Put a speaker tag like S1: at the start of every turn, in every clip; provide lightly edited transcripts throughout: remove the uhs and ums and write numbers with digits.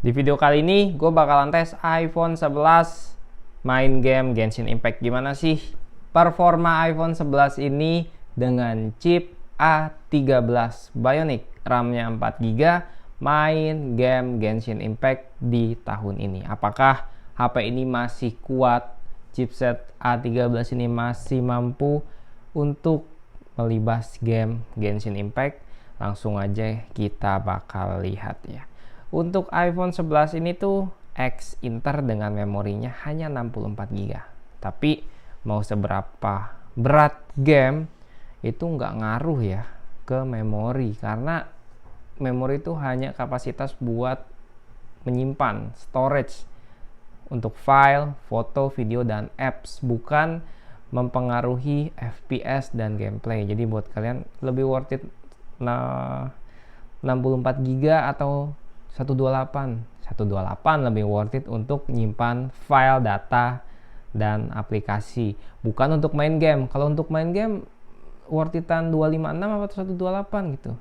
S1: Di video kali ini gue bakalan tes iPhone 11 main game Genshin Impact. Gimana sih performa iPhone 11 ini dengan chip A13 Bionic, RAM-nya 4GB, main game Genshin Impact di tahun ini. Apakah HP ini masih kuat, chipset A13 ini masih mampu untuk melibas game Genshin Impact? Langsung aja kita bakal lihat ya. Untuk iPhone 11 ini tuh X Inter dengan memorinya hanya 64GB. Tapi mau seberapa berat game itu nggak ngaruh ya ke memori, karena memori itu hanya kapasitas buat menyimpan storage untuk file, foto, video, dan apps, bukan mempengaruhi FPS dan gameplay. Jadi buat kalian lebih worth it 64GB atau 128 lebih worth it untuk nyimpan file, data, dan aplikasi, bukan untuk main game. Kalau untuk main game worth it-an 256 atau 128 gitu.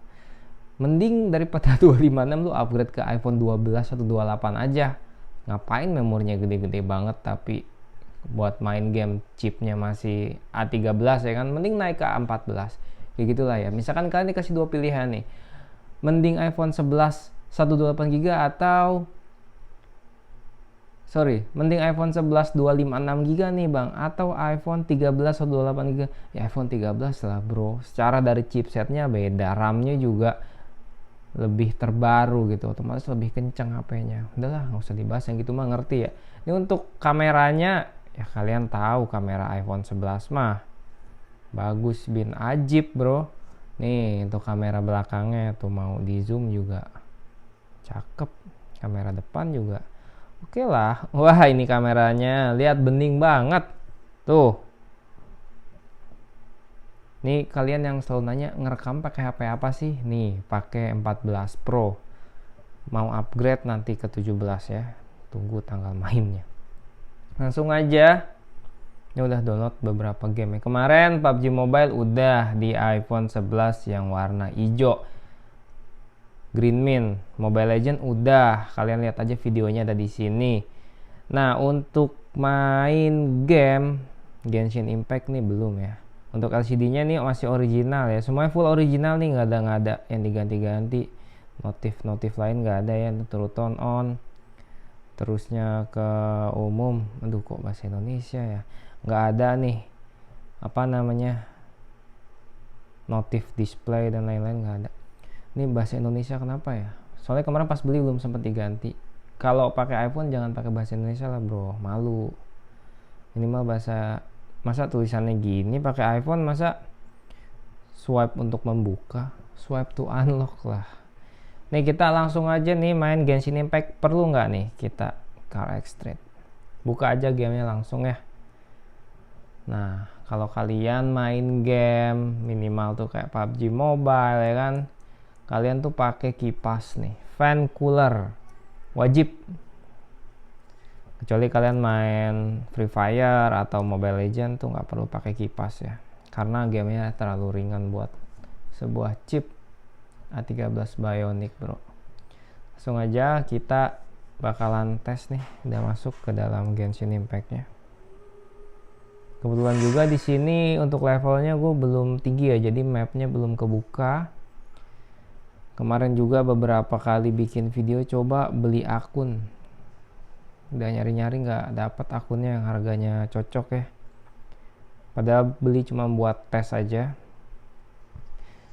S1: Mending daripada 256 lu upgrade ke iPhone 12 atau 28 aja. Ngapain memorinya gede-gede banget tapi buat main game chipnya masih A13 ya kan, mending naik ke A14. Kayak gitulah ya. Misalkan kalian dikasih dua pilihan nih, mending iPhone 11 128GB atau mending iPhone 11 256GB nih bang, atau iPhone 13 128GB. Ya iPhone 13 lah bro, secara dari chipsetnya beda, RAM-nya juga lebih terbaru gitu, otomatis lebih kencang HP-nya. Udahlah nggak usah dibahas yang gitu mah, ngerti ya. Ini untuk kameranya ya, kalian tahu kamera iPhone 11 mah bagus bin ajib bro. Nih untuk kamera belakangnya tuh mau di zoom juga cakep, kamera depan juga oke lah. Wah ini kameranya, lihat bening banget tuh. Nih kalian yang selalu nanya ngerekam pakai HP apa sih, nih pakai 14 Pro, mau upgrade nanti ke 17 ya, tunggu tanggal mainnya. Langsung aja, ini udah download beberapa game ya. Kemarin PUBG Mobile udah di iPhone 11 yang warna hijau, Green Mint. Mobile Legend udah, kalian lihat aja videonya ada di sini. Nah untuk main game Genshin Impact nih belum ya. Untuk LCD-nya nih masih original ya, semuanya full original nih, nggak ada yang diganti-ganti. Notif lain nggak ada ya, turn on, terusnya ke umum. Aduh kok bahasa Indonesia ya, nggak ada nih apa namanya notif display dan lain-lain, nggak ada. Ini bahasa Indonesia kenapa ya, soalnya kemarin pas beli belum sempat diganti. Kalau pakai iPhone jangan pakai bahasa Indonesia lah bro, malu. Minimal bahasa, masa tulisannya gini pakai iPhone, masa swipe untuk membuka, swipe to unlock lah. Nih kita langsung aja nih main Genshin Impact. Perlu nggak nih kita Car Extract, buka aja gamenya langsung ya. Nah kalau kalian main game minimal tuh kayak PUBG Mobile ya kan, kalian tuh pakai kipas nih, fan cooler wajib. Kecuali kalian main Free Fire atau Mobile Legend tuh nggak perlu pakai kipas ya, karena gamenya terlalu ringan buat sebuah chip A13 Bionic bro. Langsung aja kita bakalan tes nih, udah masuk ke dalam Genshin Impact-nya. Kebetulan juga di sini untuk levelnya gue belum tinggi ya, jadi mapnya belum kebuka. Kemarin juga beberapa kali bikin video coba beli akun, udah nyari-nyari nggak dapet akunnya yang harganya cocok ya. Padahal beli cuma buat tes aja.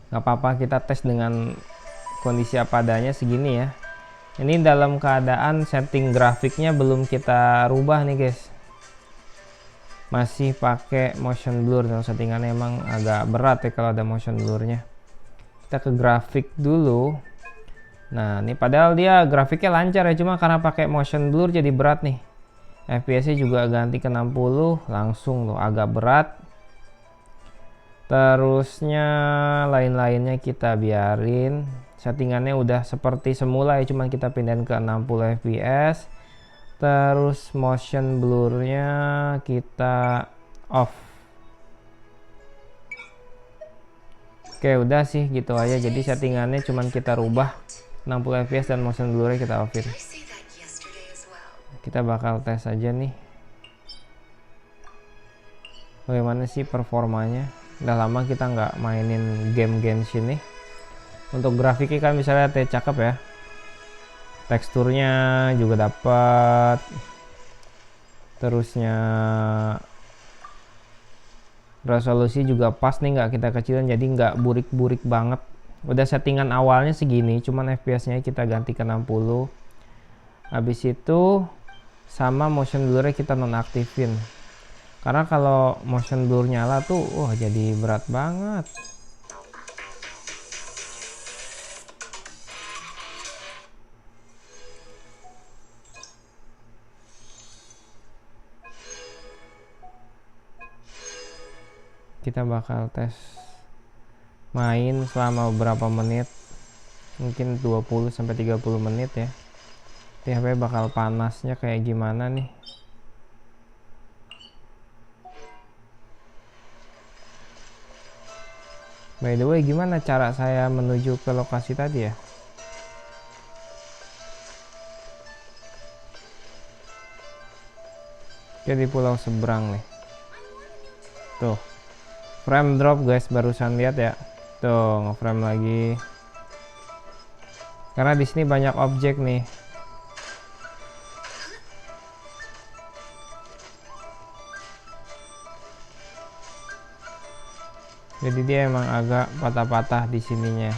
S1: Nggak apa-apa, kita tes dengan kondisi apa adanya segini ya. Ini dalam keadaan setting grafiknya belum kita rubah nih guys, masih pakai motion blur. Dan settingannya emang agak berat ya kalau ada motion blurnya. Kita ke grafik dulu. Nah ini padahal dia grafiknya lancar ya, cuma karena pakai motion blur jadi berat nih. FPS nya juga ganti ke 60 langsung loh, agak berat. Terusnya lain-lainnya kita biarin, settingannya udah seperti semula ya, cuma kita pindahin ke 60 fps. Terus motion blurnya kita off. Oke udah sih gitu aja, jadi settingannya cuman kita rubah 60 fps dan motion blurnya kita offin. Kita bakal tes aja nih bagaimana sih performanya. Udah lama kita nggak mainin game Genshin nih. Untuk grafiknya kan bisa lihat ya, cakep ya, teksturnya juga dapat, terusnya resolusi juga pas nih, nggak kita kecilin jadi nggak burik-burik banget. Udah settingan awalnya segini, cuman FPS nya kita ganti ke 60. Habis itu sama motion blur kita nonaktifin, karena kalau motion blur nyala tuh wah jadi berat banget. Kita bakal tes main selama beberapa menit, mungkin 20-30 menit ya. HP bakal panasnya kayak gimana nih. By the way, gimana cara saya menuju ke lokasi tadi ya? Oke, di pulau seberang nih. Tuh. Frame drop guys, barusan lihat ya. Tuh, nge-frame lagi. Karena di sini banyak objek nih. Jadi dia emang agak patah-patah di sininya.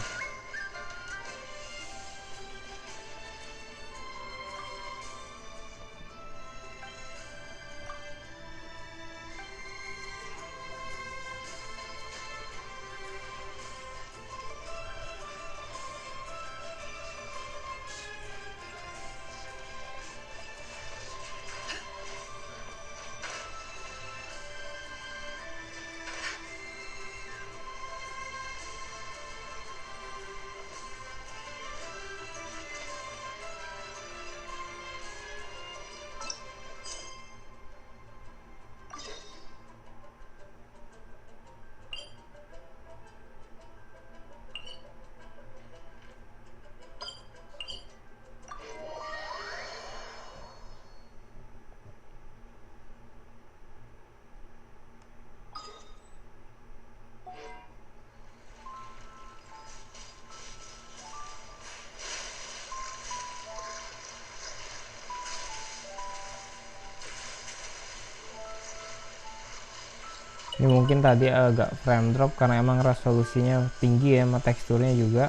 S1: Ini mungkin tadi agak frame drop karena emang resolusinya tinggi ya, sama teksturnya juga.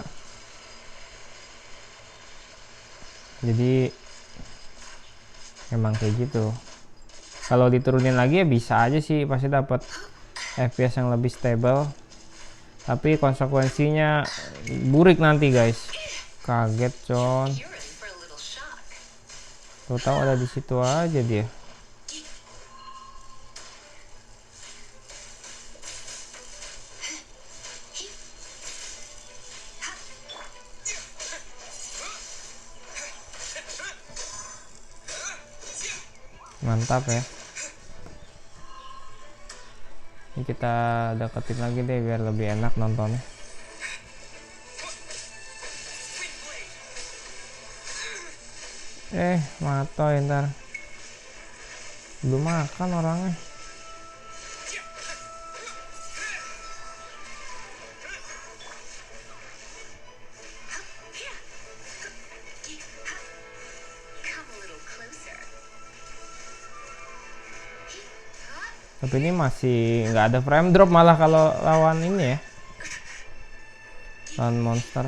S1: Jadi emang kayak gitu. Kalau diturunin lagi ya bisa aja sih, pasti dapat FPS yang lebih stable. Tapi konsekuensinya burik nanti guys. Kaget con. Tahu ada di situ aja dia. Mantap ya. Ini kita deketin lagi deh biar lebih enak nontonnya. Matoy ntar. Belum makan orangnya. Tapi ini masih nggak ada frame drop malah kalau lawan ini ya, lawan monster.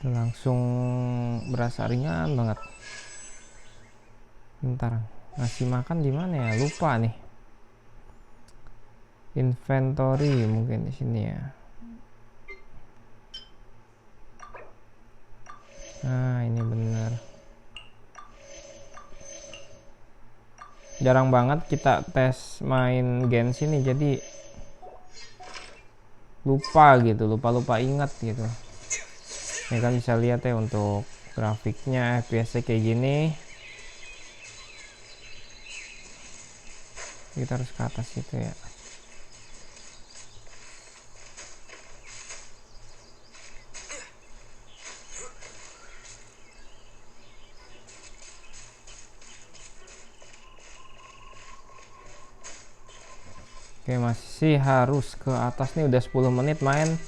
S1: Langsung berasa ringan banget. Bentar, ngasih makan di mana ya? Lupa nih. Inventory mungkin di sini ya. Nah, ini bener. Jarang banget kita tes main Genshin nih, jadi lupa gitu, lupa ingat gitu. Ini kan bisa lihat ya untuk grafiknya, FPS-nya kayak gini. Kita harus ke atas itu ya. Oke, masih harus ke atas nih. Udah 10 menit main.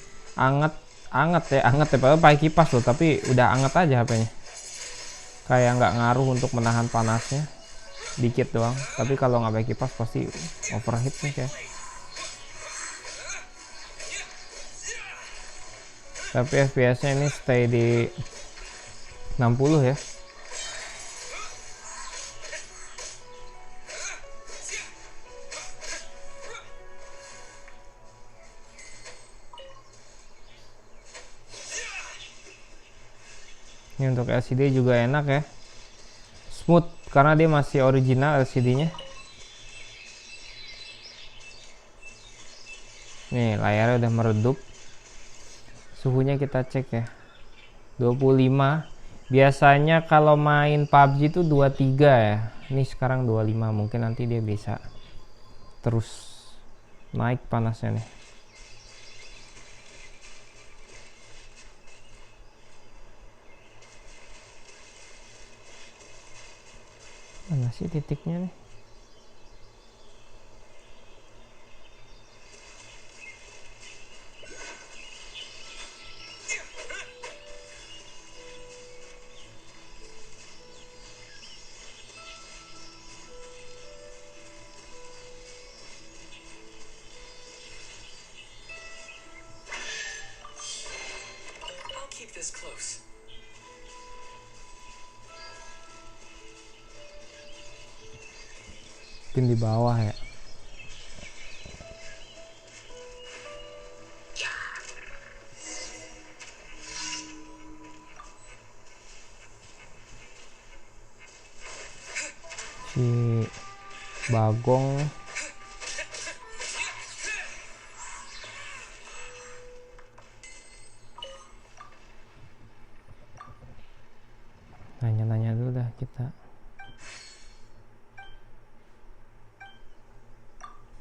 S1: Anget ya, padahal pakai kipas loh, tapi udah anget aja HP-nya. Kayak nggak ngaruh untuk menahan panasnya, dikit doang. Tapi kalau nggak pakai kipas pasti overheat nih kayak. Tapi FPS-nya ini stay di 60 ya. Ini untuk LCD juga enak ya, smooth karena dia masih original LCD-nya. Nih layarnya udah meredup. Suhunya kita cek ya, 25. Biasanya kalau main PUBG itu 23 ya. Ini sekarang 25, mungkin nanti dia bisa terus naik panasnya nih. Mana sih titiknya nih? Mungkin di bawah ya. Si Bagong nanya-nanya dulu dah kita.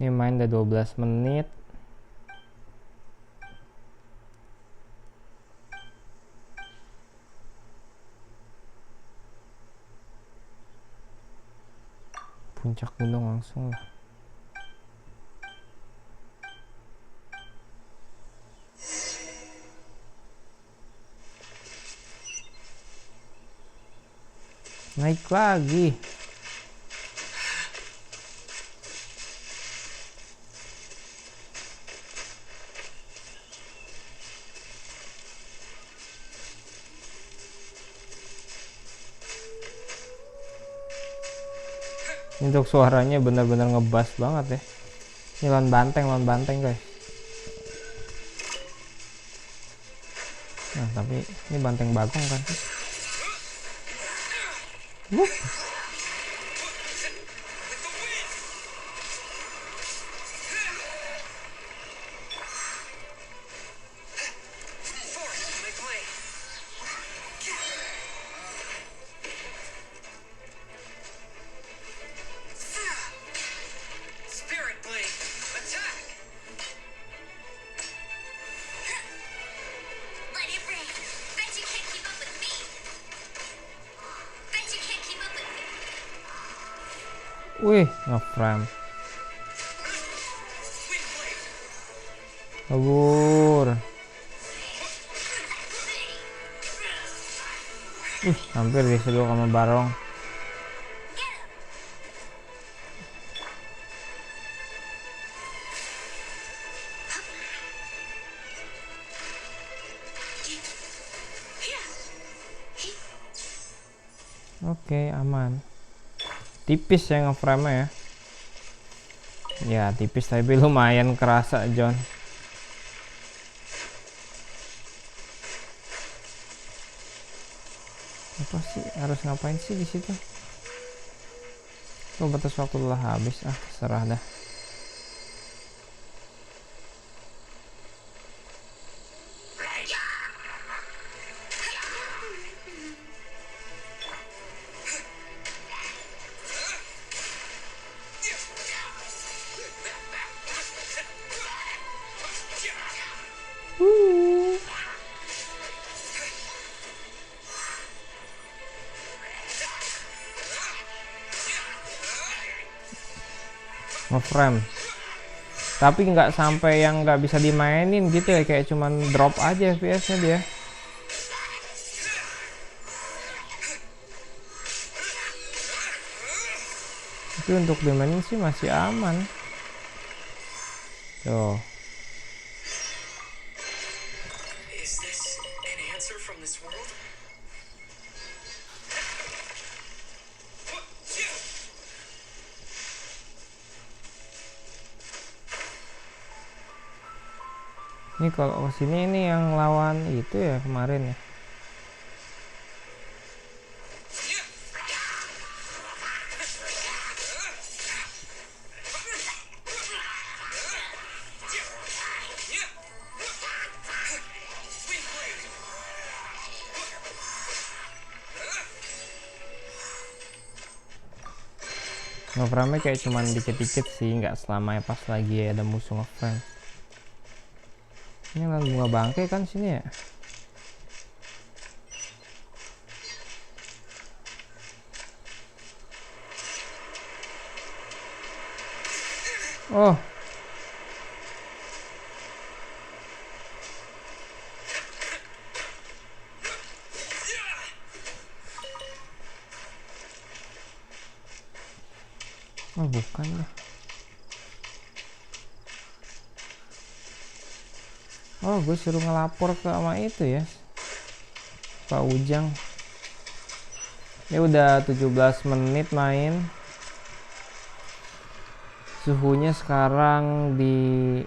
S1: Ini main udah 12 menit. Puncak gunung langsung lah. Naik lagi. Untuk suaranya benar-benar ngebas banget ya. Ini lawan banteng guys. Nah tapi ini banteng Bagong kan. Wih, ngeframe. Kabur. Hampir disedot sama Barong. Oke, aman. Tipis ya ngeframe ya. Ya tipis tapi lumayan kerasa John. Apa sih harus ngapain sih di situ? Oh, batas waktu telah habis. Terserah dah. ngeframe, tapi nggak sampai yang nggak bisa dimainin gitu ya, kayak cuman drop aja FPS nya dia. Tapi untuk dimainin sih masih aman tuh. Ini kalau kesini ini yang lawan itu ya kemarin ya. Ngeframe kayak cuman dikit-dikit sih, nggak selamanya pas lagi ada musuh ngeframe. Ini lan bunga bangkai kan sini ya. Oh, oh bukan deh. Oh, gue suruh ngelapor ke sama itu ya, Pak Ujang. Ini udah 17 menit main. Suhunya sekarang di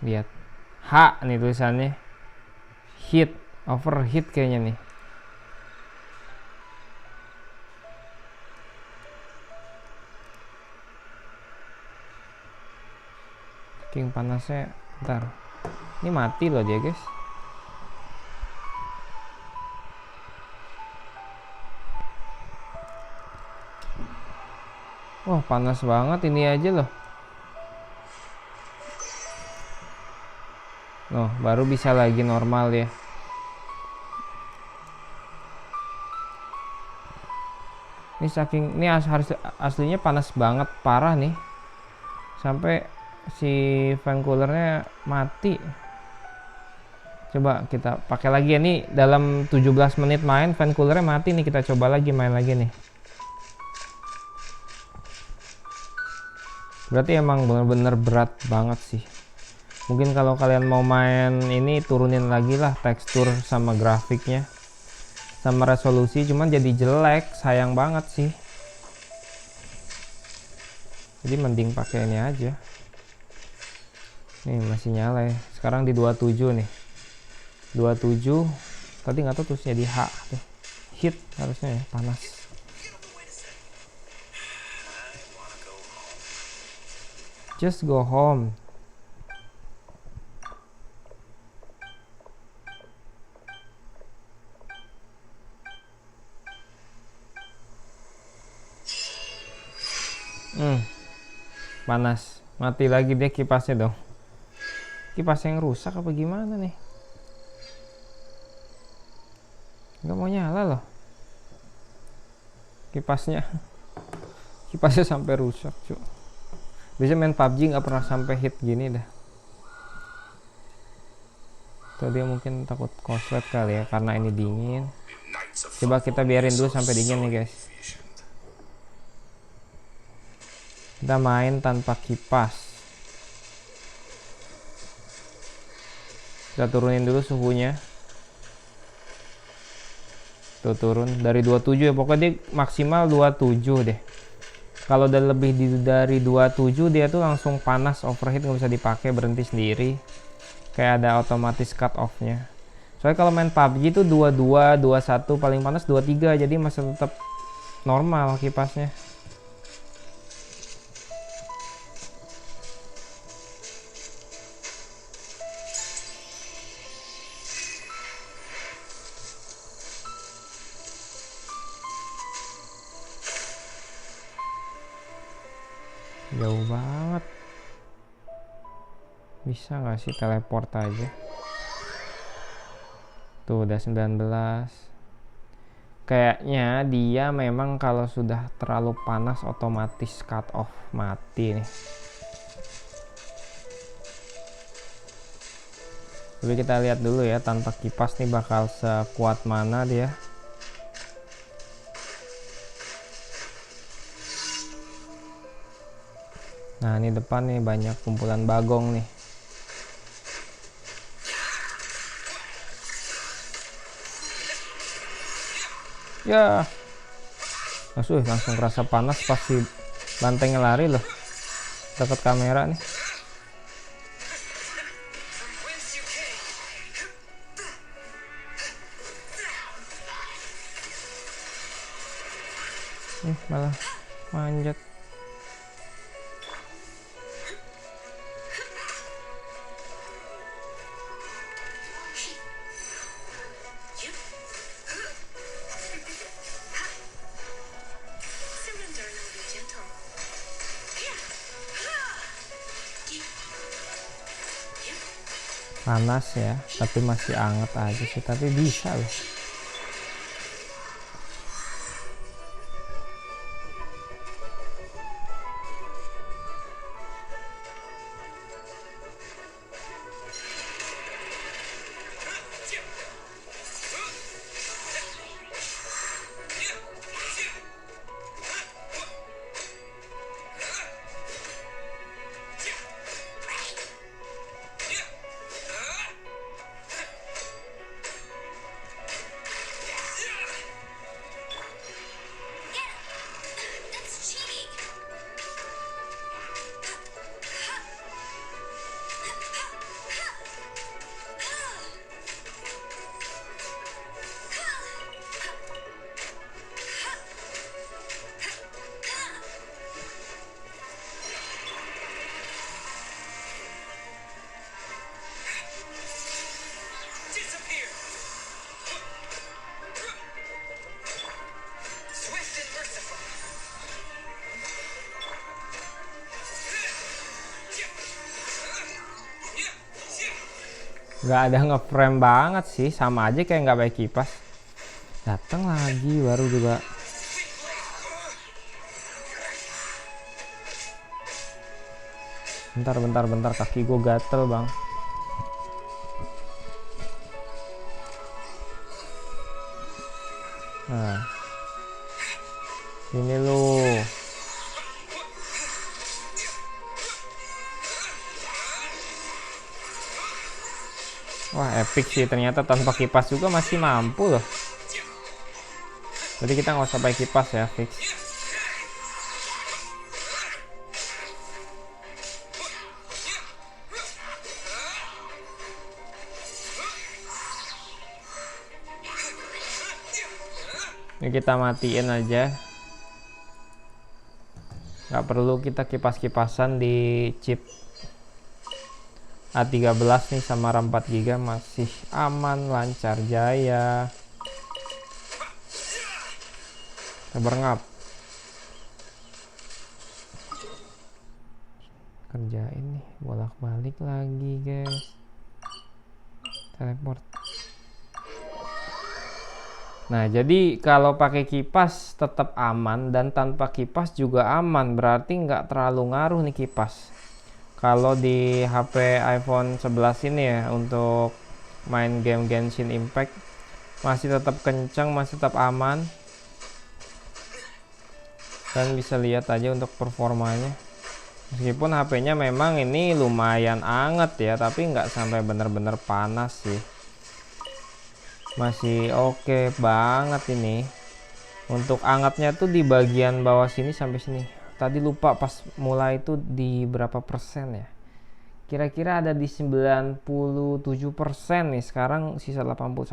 S1: lihat H nih tulisannya. Heat, overheat kayaknya nih. Saking panasnya, bentar. Ini mati loh dia, guys. Wah, panas banget ini aja loh. Loh, baru bisa lagi normal ya. Ini saking, ini aslinya panas banget, parah nih. Sampai si fan coolernya mati. Coba kita pakai lagi ya, nih dalam 17 menit main fan coolernya mati nih. Kita coba lagi main lagi nih. Berarti emang bener-bener berat banget sih. Mungkin kalau kalian mau main ini turunin lagi lah tekstur sama grafiknya sama resolusi, cuman jadi jelek, sayang banget sih. Jadi mending pakai ini aja. Nih masih nyala ya. Sekarang di 27 nih. 27 tadi nggak tahu terusnya di H tuh. Heat harusnya ya, panas. Just go home. Panas. Mati lagi dia kipasnya dong. Kipas yang rusak apa gimana nih? Nggak mau nyala loh kipasnya. Kipasnya sampai rusak cuy. Biasanya main PUBG nggak pernah sampai hit gini dah. Tuh dia mungkin takut koslet kali ya, karena ini dingin. Coba kita biarin dulu sampai dingin nih guys. Kita main tanpa kipas. Kita turunin dulu suhunya. Tuh turun dari 27 ya, pokoknya dia maksimal 27 deh. Kalau udah lebih dari 27 dia tuh langsung panas, overheat, nggak bisa dipakai, berhenti sendiri. Kayak ada otomatis cut off nya. Soalnya kalau main PUBG tuh 22, 21, paling panas 23, jadi masih tetap normal kipasnya. Jauh banget. Bisa nggak sih teleport aja? Tuh udah 19. Kayaknya dia memang kalau sudah terlalu panas otomatis cut off, mati nih. Tapi kita lihat dulu ya, tanpa kipas nih bakal sekuat mana dia. Nah ini depan nih banyak kumpulan bagong nih. Ya, langsung kerasa panas pasti bantengnya lari loh, dekat kamera nih. Malah manjat. Panas ya, tapi masih anget aja sih, tapi bisa loh. Nggak ada ngeframe banget sih, sama aja kayak nggak pakai kipas. Datang lagi baru juga. Bentar kaki gue gatel bang. Nah ini lu. Wah epic sih, ternyata tanpa kipas juga masih mampu loh. Jadi kita nggak usah pakai kipas ya, fix. Ini kita matiin aja. Nggak perlu kita kipas-kipasan di chip A13 nih sama RAM 4 GB, masih aman, lancar jaya. Berngap. Kerjain nih, bolak-balik lagi guys. Teleport. Nah jadi kalau pakai kipas tetap aman, dan tanpa kipas juga aman, berarti nggak terlalu ngaruh nih kipas. Kalau di HP iPhone 11 ini ya, untuk main game Genshin Impact masih tetap kencang, masih tetap aman. Dan bisa lihat aja untuk performanya. Meskipun HP-nya memang ini lumayan anget ya, tapi nggak sampai bener-bener panas sih. Masih oke banget ini. Untuk angetnya tuh di bagian bawah sini sampai sini. Tadi lupa pas mulai itu di berapa persen ya. Kira-kira ada di 97% nih. Sekarang sisa 81%.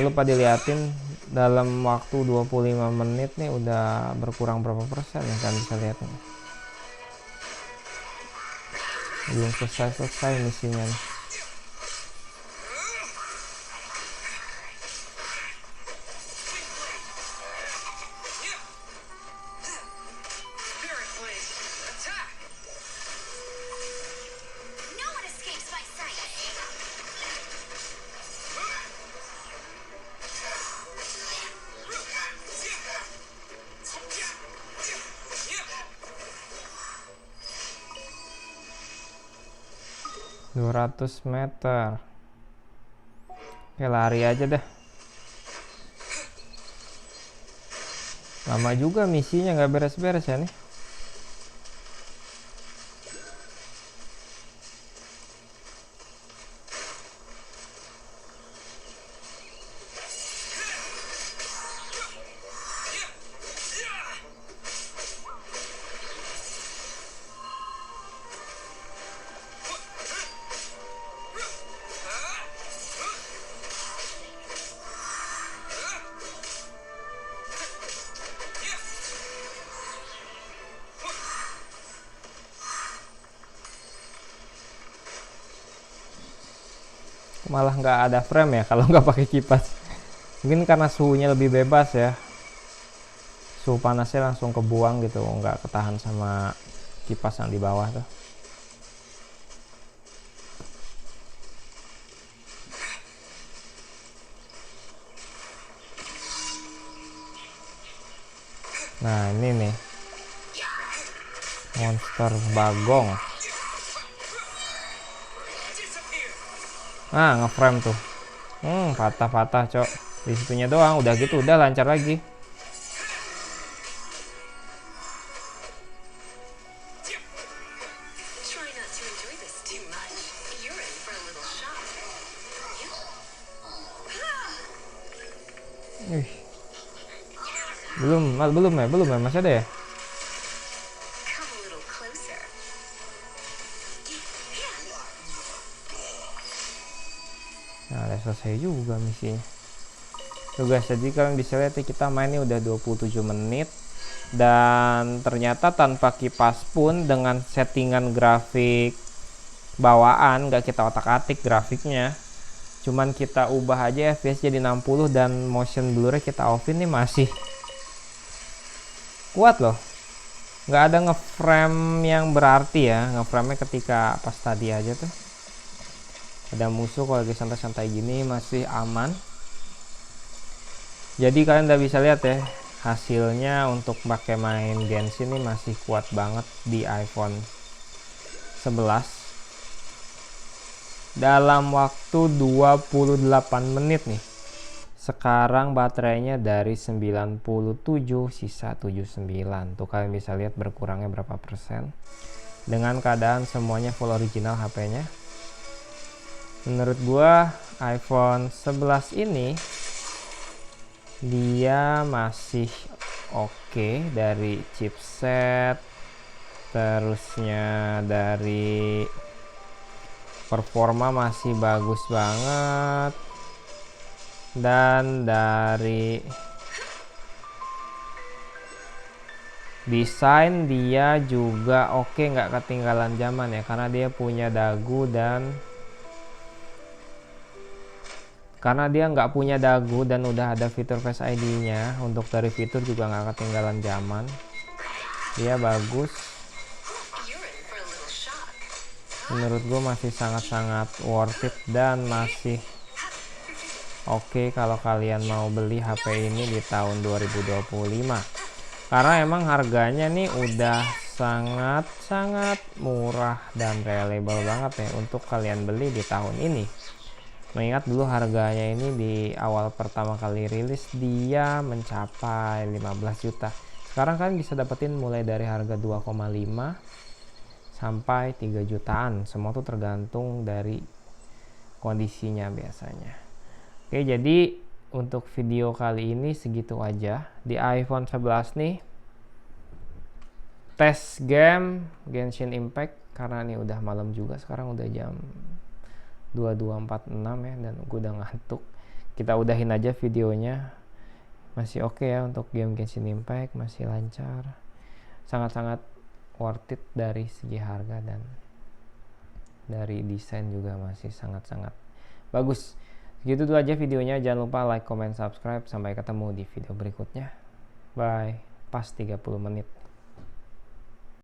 S1: Lupa diliatin dalam waktu 25 menit nih udah berkurang berapa persen ya, kan bisa lihat nih. Belum selesai misinya nih. 200 meter. Oke, lari aja deh. Lama juga misinya, nggak beres-beres ya nih. Malah nggak ada frame ya kalau nggak pakai kipas. Mungkin karena suhunya lebih bebas ya, suhu panasnya langsung kebuang gitu, nggak ketahan sama kipas yang di bawah tuh. Nah ini nih monster bagong. Nah, ngeframe tuh. Patah-patah, cok. Di situnya doang, udah gitu, udah lancar lagi. Belum ya, masih ada ya? Nah, udah selesai juga misinya. Tuh guys, jadi kalian bisa lihat ya, kita mainnya udah 27 menit. Dan ternyata tanpa kipas pun, dengan settingan grafik bawaan, gak kita otak-atik grafiknya, cuman kita ubah aja FPS jadi 60 dan motion blurnya kita offin nih, masih kuat loh. Nggak ada ngeframe yang berarti ya, ngeframe ketika pas tadi aja tuh ada musuh. Kalau lagi santai-santai gini masih aman. Jadi kalian udah bisa lihat ya, hasilnya untuk pakai main Genshin ini masih kuat banget di iPhone 11 dalam waktu 28 menit nih. Sekarang baterainya dari 97 sisa 79. Tuh kalian bisa lihat berkurangnya berapa persen dengan keadaan semuanya full original HP-nya. Menurut gua iPhone 11 ini dia masih oke dari chipset, terusnya dari performa masih bagus banget, dan dari desain dia juga oke, nggak ketinggalan zaman ya, karena dia punya dagu dan udah ada fitur Face ID nya. Untuk dari fitur juga nggak ketinggalan zaman, dia bagus. Menurut gue masih sangat-sangat worth it dan masih oke kalau kalian mau beli HP ini di tahun 2025, karena emang harganya nih udah sangat-sangat murah dan reliable banget ya untuk kalian beli di tahun ini. Mengingat dulu harganya ini di awal pertama kali rilis dia mencapai 15 juta. Sekarang kan bisa dapetin mulai dari harga 2,5 sampai 3 jutaan. Semua tuh tergantung dari kondisinya biasanya. Oke, jadi untuk video kali ini segitu aja. Di iPhone 11 nih, tes game Genshin Impact, karena ini udah malam juga, sekarang udah jam 22.46 ya, dan gue udah ngantuk. Kita udahin aja videonya. Masih oke ya untuk game Genshin Impact, masih lancar, sangat-sangat worth it dari segi harga, dan dari desain juga masih sangat-sangat bagus. Segitu dulu aja videonya. Jangan lupa like, comment, subscribe. Sampai ketemu di video berikutnya. Bye. Pas 30 menit.